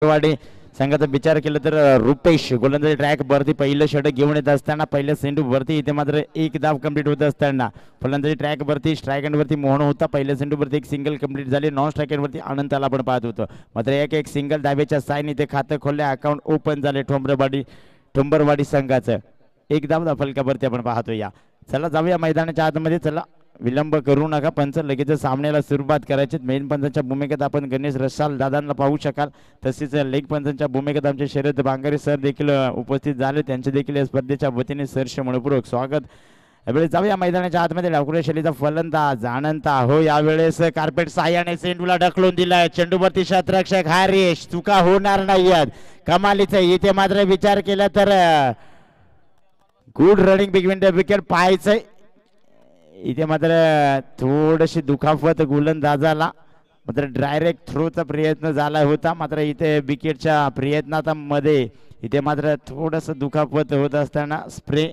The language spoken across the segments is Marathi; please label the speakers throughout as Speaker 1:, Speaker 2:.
Speaker 1: वाडी संघाचा विचार केला तर रुपेश गोलंदाजी ट्रॅक वरती पहिलं षटक घेऊन येत असताना पहिल्या सेंडू वरती इथे मात्र एक धाव कंप्लीट होत असताना फलंदाजी ट्रॅक वरती स्ट्राईक एंड वरती मोहन होता. पहिल्या सेंडू वरती एक सिंगल कंप्लीट झाली. नॉन स्ट्राईक एंड वरती अनंताला पण पाहत होतं. मात्र एक सिंगल धाब्याच्या साईन इथे खातं खोलले. अकाउंट ओपन झाले ठोंबरवाडी संघाचं. एक धाव फलकावरती आपण पाहतो. या चला जाऊया मैदानाच्या आतमध्ये. चला विलंब करू नका. पंच लगेच सामन्याला सुरुवात करायची. मेन पंचांच्या भूमिकेत आपण गणेश रसाल दादांना पाहू शकाल. तसेच लेग पंचांच्या भूमिकेत आमचे शरद बांगारे सर देखील उपस्थित झाले. त्यांचे देखील या स्पर्धेच्या वतीने सरसे मनपूर्वक स्वागत. यावेळी जाऊया मैदानाच्या आतमध्ये. लाकूड शैलीचा फलंदाज अनंता हो यावेळेस कार्पेट साह्याने चेंडूला ढकलून दिलाय. चेंडूवरती शतरक्षक हरीश. चुका होणार नाहीयेत. कमालीचं इथे मात्र विचार केला तर good running between the wicket पाहायचंय. इथे मात्र थोडीशी दुखापत गोलंदाजाला. मात्र डायरेक्ट थ्रोचा प्रयत्न झाला होता. मात्र इथे विकेटच्या प्रयत्नामध्ये इथे मात्र थोडस दुखापत होत असताना स्प्रे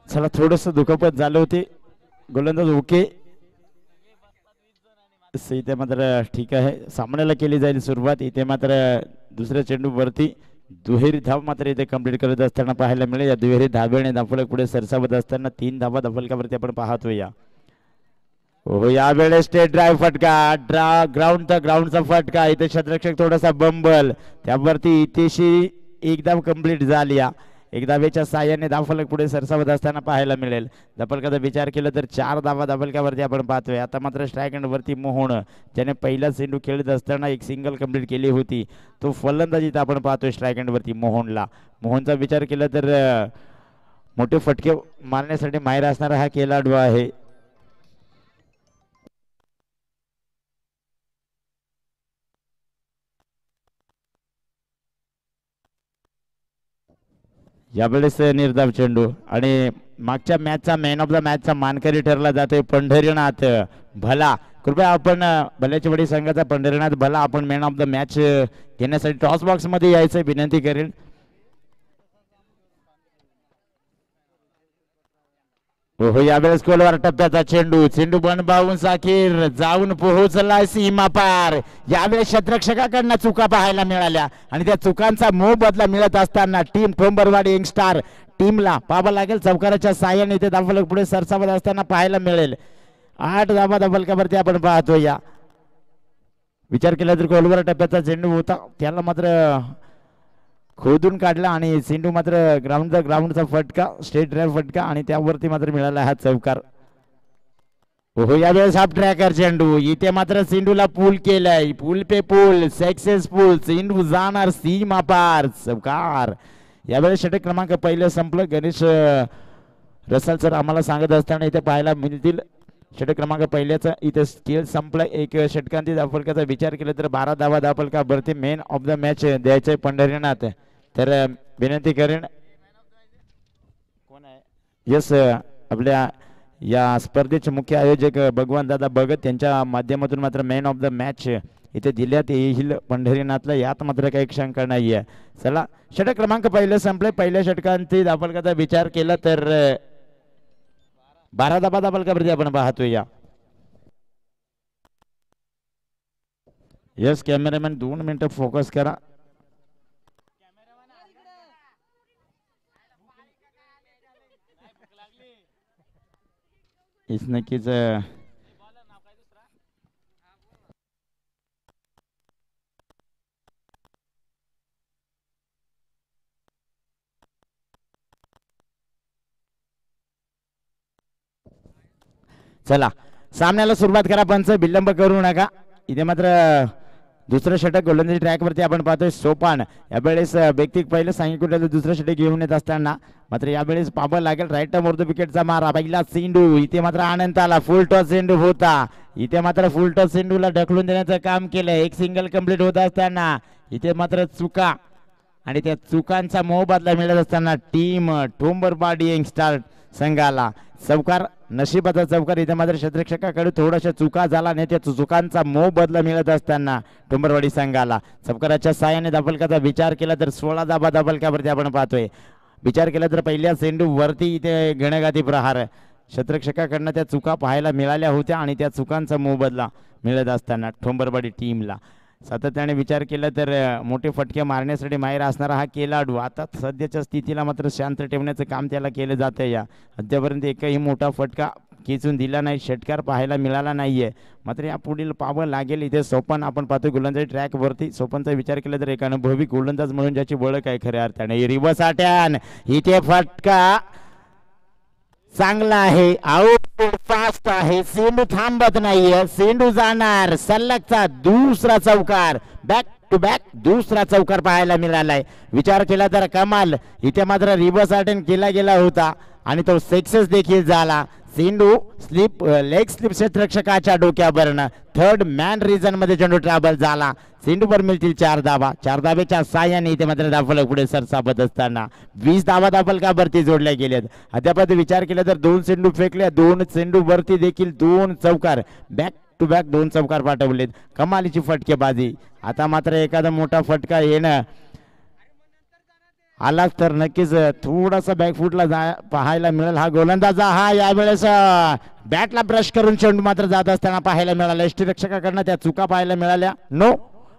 Speaker 1: चला थोडस दुखापत झालं होते. गोलंदाज ओके. इथे मात्र ठीक आहे. सामन्याला केली जाईल सुरुवात. इथे मात्र दुसऱ्या चेंडू वरती दुहेरी धाव मात्र इथे कंप्लीट करत असताना पाहायला मिळेल. या दुहेरी धाब्याने धाफलक पुढे सरसावत असताना 3 धावा धाफलकावरती आपण पाहतो. या हो यावेळेस स्टेट ड्राईव्ह फटका. ग्राउंडचा फटका. इथे शतरक्षक थोडासा बंबल. त्यावरती इथेशी एक धाव कंप्लीट झाली. एक धावेच्या साह्याने धावफलक पुढे सरसावत असताना पाहायला मिळेल. धाफलकाचा विचार केला तर 4 धावा धाफलकावरती आपण पाहतोय. आता मात्र स्ट्राईक एंड वरती मोहन ज्याने पहिला चेंडू खेळत असताना एक सिंगल कंप्लीट केली होती तो फलंदाजीत आपण पाहतोय स्ट्राईक एंड वरती मोहनचा विचार केला तर मोठे फटके मारण्यासाठी माहिर असणारा हा खेळाडू आहे. यावेळेस निर्धाव चेंडू आणि मागच्या मॅचचा मॅन ऑफ द मॅचचा मानकरी ठरला जातोय पंढरीनाथ भला. कृपया आपण भल्याची वडी संघाचा पंढरीनाथ भला आपण मॅन ऑफ द मॅच घेण्यासाठी टॉस बॉक्स मध्ये यायचं विनंती करेन. हो यावेळेस कोलवार टप्प्याचा चेंडू पण बाउन्स अखेर जाऊन पोहोचला सीमा पार. यावेळेस शतरक्षकाकडनं चुका पाहायला मिळाल्या आणि त्या चुकांचा मोबदला मिळत असताना टीम ठोंबरवाडी यंगस्टार टीमला पाहावं लागेल. चौकाराच्या साह्याने ते धावफलक पुढे सरसावत असताना पाहायला मिळेल. 8 धावा धावफलकावरती आपण पाहतो. या विचार केला तर कोलवार टप्प्याचा चेंडू होता त्याला मात्र खोदून काढला आणि सिंधू मात्र ग्राउंडचा फटका स्टेट ड्राईव्ह फटका आणि त्यावरती मात्र मिळाला हा चौकार. हो यावेळेस हाफ ट्रॅकर चेंडू. इथे मात्र सिंधूला पूल केलाय. पूल पे पूल सक्सेसफुल. सिंधू जाणार सीमा पार. चौकार. यावेळेस षटक क्रमांक पहिलं संपलं. गणेश रसाल सर आम्हाला सांगत असताना इथे पाहायला मिळतील षटक क्रमांक पहिल्याचा इथे स्केल संपला. एक षटकांती धावफलकाचा विचार केला तर 12 धावा धावफलकावरती मेन ऑफ द मॅच द्यायचे पंढरीनाथ. तर विनंती करेन कोण आहे यस आपल्या या स्पर्धेचे मुख्य आयोजक भगवान दादा भगत यांच्या माध्यमातून मात्र मॅन ऑफ द मॅच इथे दिल्यात येईल पंढरीनाथला. यात मात्र काही शंका नाहीये. चला षटक क्रमांक पहिलं संपले. पहिल्या षटकांती धावफलकाचा विचार केला तर 12 धावा धावफलकावरती आपण पाहतोय. या यस कॅमेरामॅन 2 मिनिटं फोकस करा. नक्कीच चला सामन्याला सुरुवात करा पंच, विलंब करू नका. इथे मात्र दुसरं षटक गोलंदाजी ट्रॅकवरती आपण पाहतोय सोपान. यावेळेस व्यक्तिक पहिलं सांगितलं दुसरं षटक घेऊन येत असताना मात्र यावेळेस पाबल लागेल. राईट मोर्द विकेटचा मारा पहिला चेंडू. इथे मात्र आनंद आला. फुल टॉस चेंडू होता. इथे मात्र फुल टॉस चेंडूला ढकलून देण्याचं काम केलं. एक सिंगल कंप्लीट होत असताना इथे मात्र चुका आणि त्या चुकांचा मोबदला मिळत असताना टीम ठोंबरवाडी यंगस्टार संघाला चौकार, नशिबाचा चौकार. इथे मात्र क्षेत्ररक्षकाकडे थोड्याशा चुका झाला आणि त्या चुकांचा मोबदला मिळत असताना ठोंबरवाडी संघाला चौकाराच्या साहाय्याने दाबलकाचा विचार केला तर 16 धाबा दाबलकावरती आपण पाहतोय. विचार केला तर पहिल्या चेंडू वरती इथे घणघाती प्रहार क्षेत्ररक्षकाकडनं त्या चुका पाहायला मिळाल्या होत्या आणि त्या चुकांचा मोबदला मिळत असताना ठोंबरवाडी टीमला सातत्याने विचार केला तर मोठे फटके मारण्यासाठी माहीर असणारा हा खेळाडू आता सध्याच्या स्थितीला मात्र शांत ठेवण्याचं काम त्याला केलं जातं. या अद्यापर्यंत एकही मोठा फटका खेचून दिला नाही, षटकार पाहायला मिळाला नाहीये. मात्र या पुढील पावं लागेल. इथे सोपन आपण पाहतो गोलंदाजी ट्रॅकवरती. सोपनचा विचार केला तर एक अनुभवी गोलंदाज म्हणून ज्याची ओळख आहे खऱ्या अर्थाने. रिवर्स अटॅन, इथे फटका चांगला आहे, आउट फास्ट आहे, सेंडू थांबत नाहीये, सेंडू जाणार. सलगचा दुसरा चौकार, बॅक टू बॅक दुसरा चौकार पाहायला मिळालाय. विचार केला तर कमाल. इथे मात्र रिव्हर्स अटेम्प्ट केला गेला होता आणि तो सक्सेस देखील झाला. सेंडू स्लिप लेग स्लिप क्षेत्ररक्षकाच्या डोक्यावरनं थर्ड मॅन रिजन मध्ये चेंडू ट्रॅव्हल झाला. सेंडूवर मिळतील 4 धावा. 4 धावेच्या साह्याने इथे मात्र दाफलक पुढे सरसावत असताना 20 धावा दाफलकावरती जोडल्या गेल्यात. अद्याप विचार केला तर 2 चेंडू फेकले, 2 चेंडू वरती देखील 2 चौकार, बॅक टू बॅक 2 चौकार पाठवलेत. कमालीची फटकेबाजी. आता मात्र एखादा मोठा फटका येणं आलाच तर नक्कीच थोडासा बॅकफुटला पाहायला मिळेल. हा गोलंदाजा हा यावेळेस बॅटला ब्रश करून चेंडू मात्र जात असताना पाहायला मिळाला. यष्टीरक्षकाकडनं त्या चुका पाहायला मिळाल्या. नो,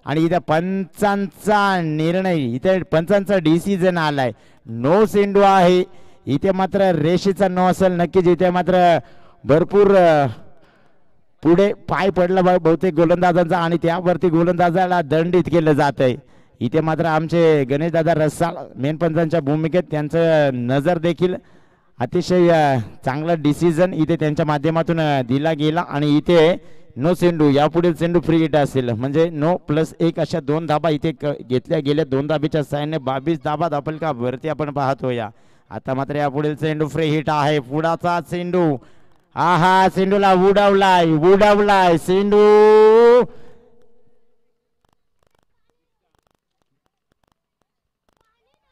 Speaker 1: आणि इथे पंचांचा निर्णय, इथे पंचांचा डिसिजन आलाय. नो चेंडू आहे. इथे मात्र रेषेचा नो असेल नक्कीच. इथे मात्र भरपूर पुढे पाय पडला बहुतेक गोलंदाजांचा आणि त्यावरती गोलंदाजाला दंडित केलं जात आहे. इथे मात्र आमचे गणेश दादा रसाळ मेन पंचांच्या भूमिकेत त्यांचं नजर देखील अतिशय चांगला डिसिजन इथे त्यांच्या माध्यमातून दिला गेला आणि इथे नो चेंडू, यापुढील चेंडू फ्री हिट असेल म्हणजे नो +1 अशा 2 धाबा इथे घेतल्या गेल्या. 2 धाबेच्या साह्याने 22 धाबा दाफलका वरती आपण पाहतो. या आता मात्र यापुढील चेंडू फ्री हिट आहे. पुढाचा चेंडू, आहा चेंडूला उडवलाय चेंडू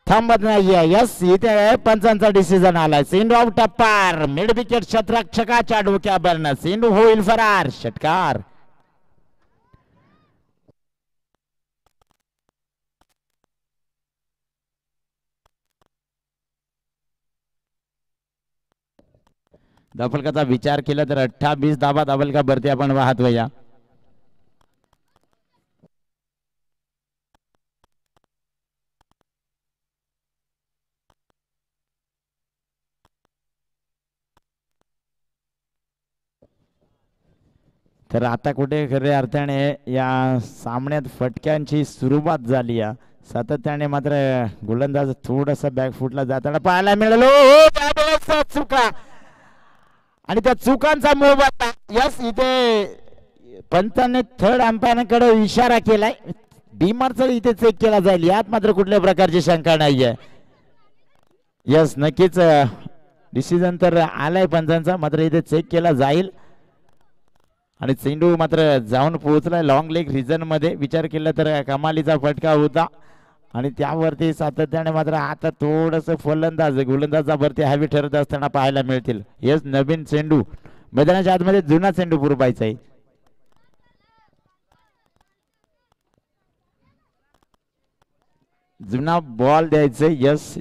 Speaker 1: थांबत नाहीये. यस, इथे पंचांचा डिसिजन आलाय. चेंडू आउट पार, मिड विकेट क्षेत्ररक्षकाच्या डोक्यावरनं चेंडू होईल फरार, षटकार. दाफलकाचा विचार केला तर 28 धाबा दाफलका भरती आपण पाहतोय. या तर आता कुठे खऱ्या अर्थाने या सामन्यात फटक्यांची सुरुवात झाली. सातत्याने मात्र गोलंदाज थोडासा बॅकफुटला जाताना पाहायला मिळालो. चुका आणि त्या चुकांचा मोबदला. यस, इथे पंचांनी थर्ड अंपायरकडे इशारा केलाय. डीमारचा इथे चेक केला जाईल. यात मात्र कुठल्या प्रकारची शंका नाहीये. यस, नक्कीच डिसिजन तर आलाय पंचांचा, मात्र इथे चेक केला जाईल आणि चेंडू मात्र जाऊन पोहोचलाय लॉंग लेग रिजन मध्ये. विचार केला तर कमालीचा फटका होता आणि त्यावरती सातत्याने मात्र आता थोडस फलंदाज गोलंदाजावरती हॅवी ठरत असताना पाहायला मिळतील. यस, नवीन चेंडू मैदानाच्या आतमध्ये जुना चेंडू पुरवायचा आहे. जुना बॉल द्यायचे. यस,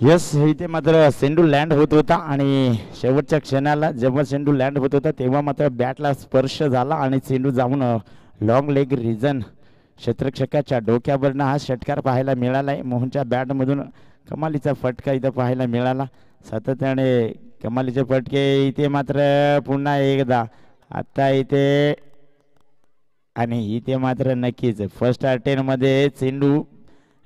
Speaker 1: यस, इथे मात्र चेंडू लँड होत होता आणि शेवटच्या क्षणाला जेव्हा चेंडू लँड होत होता तेव्हा मात्र बॅटला स्पर्श झाला आणि चेंडू जाऊन लॉंग लेग रिजन क्षेत्ररक्षकाच्या डोक्यावरनं हा षटकार पाहायला मिळाला आहे. मोहनच्या बॅटमधून कमालीचा फटका इथं पाहायला मिळाला. सातत्याने कमालीचे फटके इथे मात्र पुन्हा एकदा आता इथे आणि इथे मात्र नक्कीच फर्स्ट अटेम्प्टमध्ये चेंडू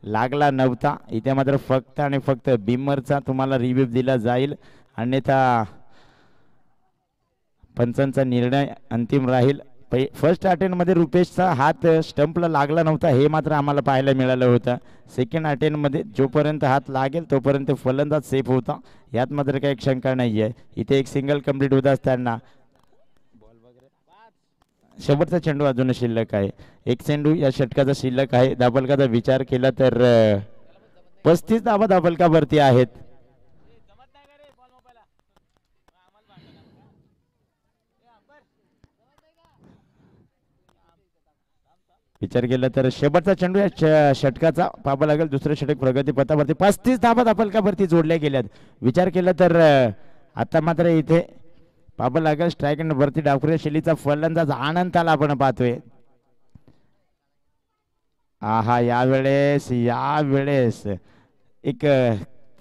Speaker 1: लागला नव्हता. इथे मात्र फक्त आणि फक्त बिमरचा तुम्हाला रिव्ह्यू दिला जाईल, अन्यथा पंचांचा निर्णय अंतिम राहील. फर्स्ट अटेम्प्टमध्ये रुपेशचा हात स्टंपला लागला नव्हता हे मात्र आम्हाला पाहायला मिळालं होतं. सेकंड अटेम्प्टमध्ये जोपर्यंत हात लागेल तोपर्यंत फलंदाज सेफ होता, यात मात्र काही शंका नाही आहे. इथे एक सिंगल कंप्लीट होत असताना शेवटचा चेंडू अजून शिल्लक आहे. एक चेंडू या षटकाचा शिल्लक आहे. धाबलकाचा विचार केला तर 35 धाबा धाबलकावरती आहेत. विचार केला तर शेवटचा चेंडू या षटकाचा पाहावा लागेल. दुसरं षटक प्रगती पथावरती 35 धाबा धाबलकावरती जोडल्या गेल्यात. विचार केला तर आता मात्र इथे पाहावं लागेल स्ट्राईक वरती डावखुऱ्या शैलीचा फलंदाज आनंदाला आपण पाहतोय. आहा, यावेळेस एक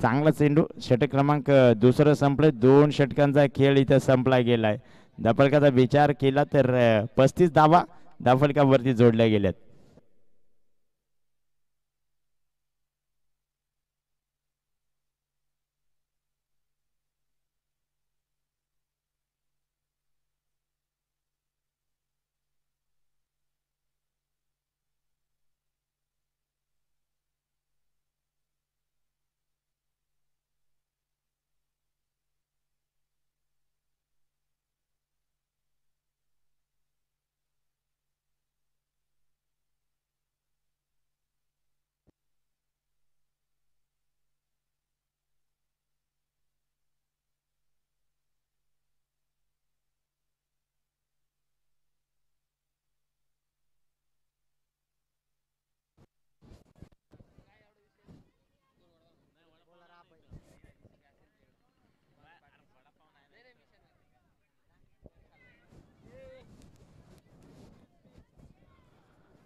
Speaker 1: चांगला चेंडू षटक क्रमांक दुसरं संपले. 2 षटकांचा खेळ इथं संपला गेलाय. धाबलकाचा विचार केला तर 35 धावा धाबलकावरती जोडल्या गेल्यात.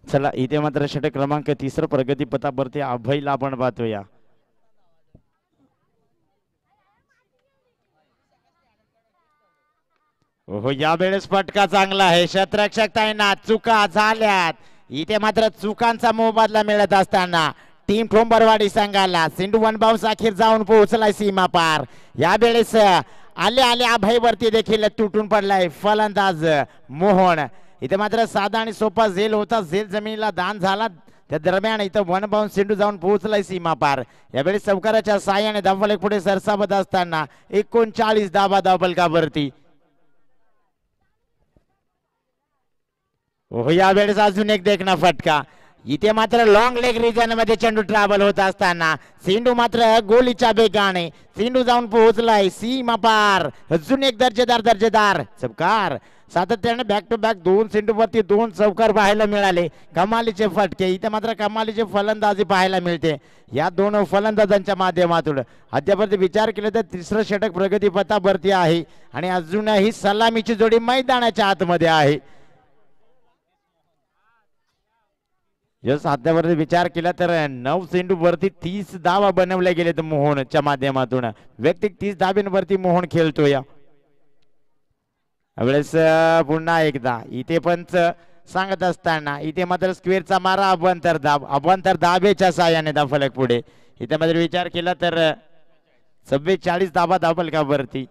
Speaker 1: चला, इथे मात्र षटक क्रमांक 3 प्रगती पथावरती अभयला आपण पाहतोया. हो, यावेळेस फटका चांगला आहे. क्षेत्ररक्षक ताईंना चुका झाल्यात. इथे मात्र चुकांचा मोबदला मिळत असताना टीम ठोंबरवाडी संघाला सिंधू वन बाउन्स अखेर जाऊन पोहोचलाय सीमा पार. यावेळेस आले अभयवरती देखील तुटून पडलाय फलंदाज मोहन. इथे मात्र साधा आणि सोपा झेल होता, झेल जमिनीला दान झाला. त्या दरम्यान इथं वन बाउन्स चेंडू जाऊन पोहोचलाय सीमा पार. यावेळी चौकाराच्या साह्याने धावफलक पुढे सरसावत असताना 39 धावा धावफलकावरती. हो, यावेळेस अजून एक देखना फटका. इथे मात्र लॉंग लेग रिजन मध्ये चेंडू ट्रॅव्हल होत असताना चेंडू मात्र गोलीच्या बेगाने चेंडू जाऊन पोहोचलाय सीमा पार. अजून एक दर्जेदार चौकार. सातत्याने बॅक टू बॅक 2 चेंडूवरती 2 चौकार पाहायला मिळाले. कमालीचे फटके. इथे मात्र कमालीचे फलंदाजी पाहायला मिळते या 2 फलंदाजांच्या माध्यमातून. अद्यापर्यंत विचार केला तर 3रं षटक प्रगती पथावरती आहे आणि अजूनही सलामीची जोडी मैदानाच्या आतमध्ये आहे. जस अद्यापर्यंत विचार केला तर 9 चेंडू वरती 30 धावा बनवल्या गेलेत मोहनच्या माध्यमातून. वैयक्तिक 30 धाब्यांवरती मोहन खेळतोय. यावेळेस पुन्हा एकदा इथे पंच सांगत असताना इथे मात्र स्क्वेअरचा मारा अभ्यंतर धाबेच्या साह्याने धावफलक पुढे. इथे मात्र विचार केला तर 44 धाबा धावफलकावरती.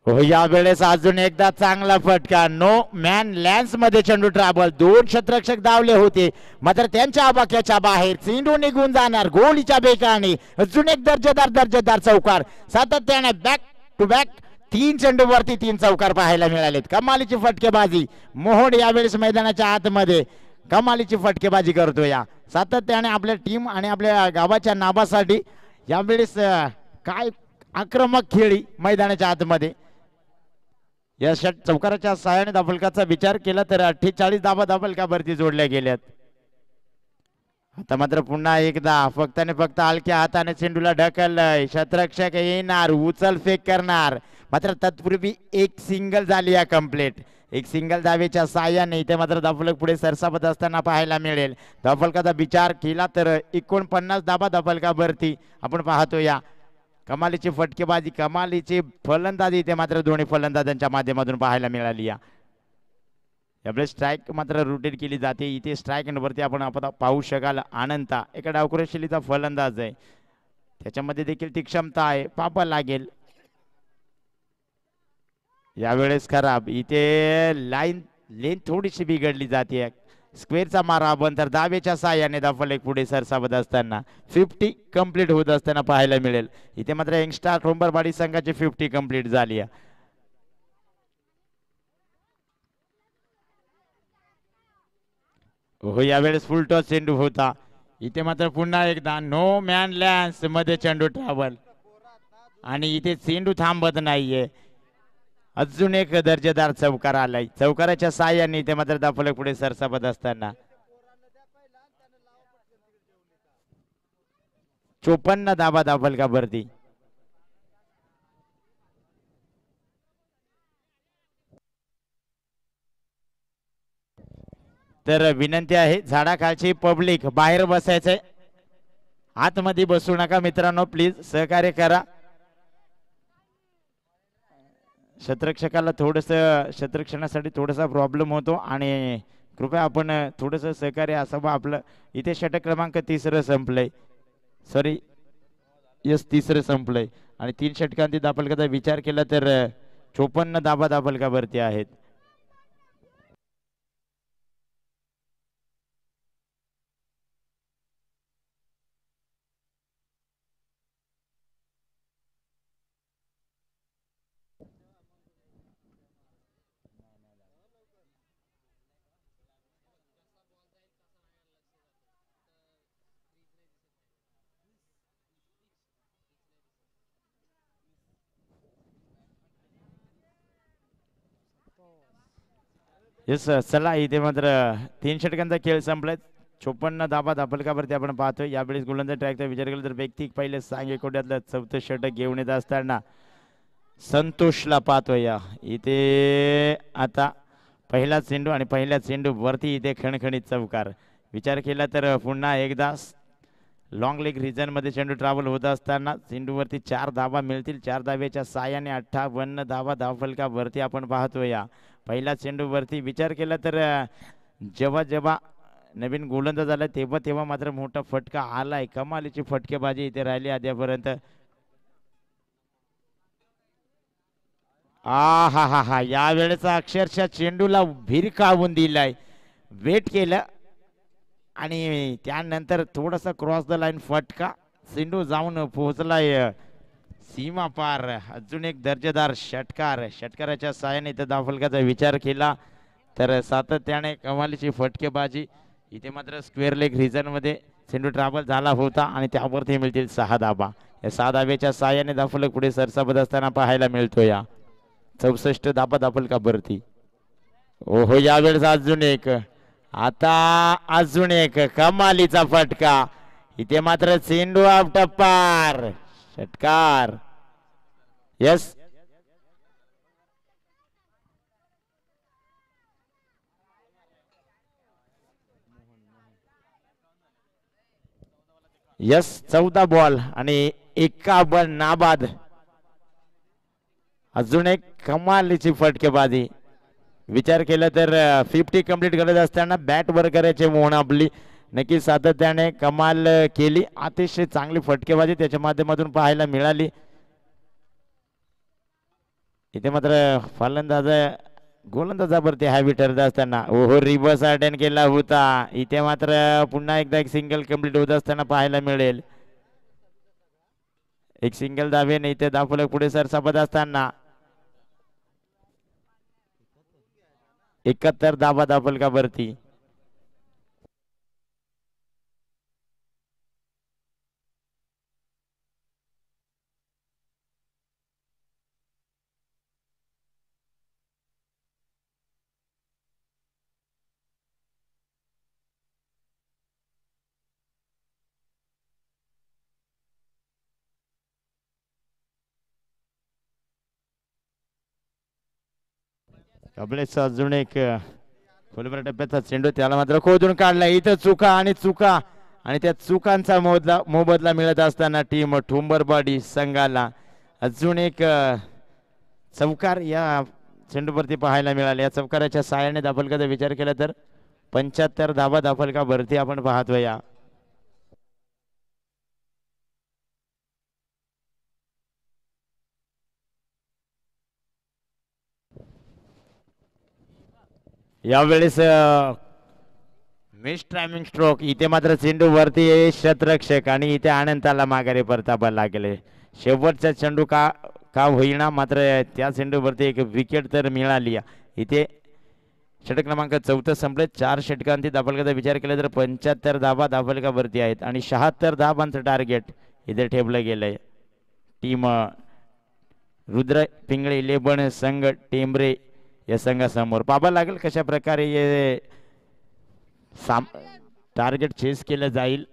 Speaker 1: हो, यावेळेस अजून एकदा चांगला फटका. नो मॅन लँड्स मध्ये चेंडू ट्रॅव्हल. 2 क्षेत्ररक्षक धावले होते मात्र त्यांच्या आबाक्याच्या बाहेर चेंडू निघून जाणार गोलीच्या बेकाने. अजून एक दर्जेदार चौकार. सातत्याने बॅक टू बॅक 3 चेंडूवरती 3 चौकार पाहायला मिळालेत. कमालीची फटकेबाजी. मोहोड यावेळेस मैदानाच्या आतमध्ये कमालीची फटकेबाजी करतो. या सातत्याने आपल्या टीम आणि आपल्या गावाच्या नावासाठी यावेळेस काय आक्रमक खेळी मैदानाच्या आतमध्ये. या चौकाराच्या सहाय्याने धावफलकाचा विचार केला तर 48 धाबा धावफलकावरती जोडल्या गेल्यात. आता मात्र पुन्हा एकदा फक्त आणि फक्त हलक्या हाताने चेंडूला ढकललंय. क्षेत्ररक्षक येणार, उचल फेक करणार, मात्र तत्पूर्वी एक सिंगल झाली या कंप्लीट. एक सिंगल धावेच्या साह्याने इथे मात्र धावफलक पुढे सरसावत असताना पाहायला मिळेल. धावफलकाचा विचार केला तर 49 धाबा धावफलकावरती आपण पाहतो. या कमालीची फटकेबाजी, कमालीची फलंदाजी इथे मात्र दोन्ही फलंदाजांच्या माध्यमातून पाहायला मिळाली. यावेळेस स्ट्राईक मात्र रुटीन केली जाते. इथे स्ट्राईक वरती आपण पाहू शकाल अनंता एका डावखुऱ्या शैलीचा फलंदाज आहे, त्याच्यामध्ये देखील ती क्षमता आहे, पापा लागेल. यावेळेस खराब, इथे लेन थोडीशी बिघडली जाते. स्क्वेअरचा मारा बंद तर दावेच्या साह्याने धावफलक पुढे सरसावत असताना 50 कंप्लीट होत असताना पाहायला मिळेल. इथे मात्र यंगस्टार ठोंबरवाडी संघाची 50 कंप्लीट झाली आहे. हो, यावेळेस फुल टॉस चेंडू होता. इथे मात्र पुन्हा एकदा नो मॅन लँड मध्ये चेंडू ट्रॅव्हल आणि इथे चेंडू थांबत नाहीये. अजून एक दर्जेदार चौकार आलाय. चौकाराच्या साह्याने इथे मात्र धावफलक पुढे सरसावत असताना 54 धाबा धावफलकावरती. तर विनंती आहे झाडाखालची पब्लिक बाहेर बसायचंय, आतमध्ये बसू नका मित्रांनो, प्लीज सहकार्य करा. क्षेत्ररक्षकाला थोडस क्षेत्ररक्षणासाठी थोडासा प्रॉब्लेम होतो आणि कृपया आपण थोडस सहकार्य असावं आपलं. इथे षटक क्रमांक 3 संपलंय, सॉरी यस 3 संपलंय आणि 3 षटकांती धावफलकाचा विचार केला तर 54 धाबा धावफलकावरती आहेत. येस, चला इथे मात्र 3 षटकांचा खेळ संपलाय. 54 धाबा धावफलकावरती आपण पाहतोय. यावेळेस गोलंदाज ट्रॅकचा विचार केला तर व्यक्तिक पहिले सांगे कोट्यातलं 4थं षटक घेऊन येत असताना संतोषला पाहतोय. इथे आता पहिला चेंडू आणि पहिल्या चेंडू वरती इथे खणखणीत चौकार. विचार केला तर पुन्हा एकदा लॉंग लेग रिजन मध्ये चेंडू ट्रॅव्हल होत असताना चेंडूवरती 4 धावा मिळतील. 4 धावेच्या साह्याने 58 धावा धावफलकावरती आपण पाहतोय. पहिला चेंडूवरती विचार केला तर जेव्हा जेव्हा नवीन गोलंदाज झाला तेव्हा तेव्हा मात्र मोठा फटका आलाय. कमालीची फटकेबाजी इथे राहिली आतापर्यंत. हा हा हा, यावेळेचा अक्षरशः चेंडूला भिरकावून दिलाय, वेट केलं आणि त्यानंतर थोडासा क्रॉस द लाईन फटका, चेंडू जाऊन पोहोचलाय सीमा पार. अजून एक दर्जेदार षटकार, षटकाराच्या साहाय्याने इथे धावफलकाचा विचार केला तर सातत्याने कमालीची फटकेबाजी. इथे मात्र स्क्वेअर लेग रिजन मध्ये चेंडू ट्रॅव्हल झाला होता आणि त्यावरती मिळतील 6 धाबा. या 6 धाब्याच्या साहाय्याने धावफलक पुढे सरसावत असताना पाहायला मिळतो. या 64 धाबा धावफलकावरती. ओहो, यावेळेस अजून एक, आता अजून एक कमालीचा फटका. इथे मात्र चेंडू आउट पार, षटकार. यस, यस 14 बॉल आणि 51 नाबाद. अजून एक कमालीची फटकेबाजी. विचार केला तर 50 कंप्लीट करत असताना बॅट वर करायचे मोहन आपली नक्की सातत्याने कमाल केली. अतिशय चांगली फटकेबाजी त्याच्या माध्यमातून पाहायला मिळाली. इथे मात्र फलंदाज गोलंदाजावरती हॅवी ठरत असताना ओहो रिव्हर्स अटेंड केला होता. इथे मात्र पुन्हा एकदा एक सिंगल कंप्लीट होत असताना पाहायला मिळेल. एक सिंगल धावेने इथे धावफलक पुढे सरसावत असताना 71 धावा धावफलकावरती. आपलेच अजून एक फुलभर टप्प्याचा चेंडू त्याला मात्र खोदून काढला. इथं चुका आणि चुका आणि त्या चुकांचा मोबदला मिळत असताना टीम ठुंबरवाडी संघाला अजून एक चौकार या चेंडूवरती पाहायला मिळाले. या चौकाराच्या साहाय्याने दाफलकाचा विचार केला तर 75 धावा दाफलका भरती आपण पाहतोय. यावेळेस मिस टायमिंग स्ट्रोक. इथे मात्र चेंडू वरती शतरक्षक आणि इथे आनंदाला माघारी परतावा लागले. शेवटचा चेंडू का का होईना मात्र त्या चेंडूवरती एक विकेट तर मिळाली. इथे षटक क्रमांक 14 संपले. 4 षटकांती दाफलकाचा विचार केला तर 75 धावा दाफलकावरती आहेत आणि 76 धावांचं टार्गेट इथे ठेवलं गेलंय. टीम रुद्र पिंगळे 11 संघ टेंबरे या संघासमोर पाहावं लागेल कशा प्रकारे हे टार्गेट चेस केलं जाईल.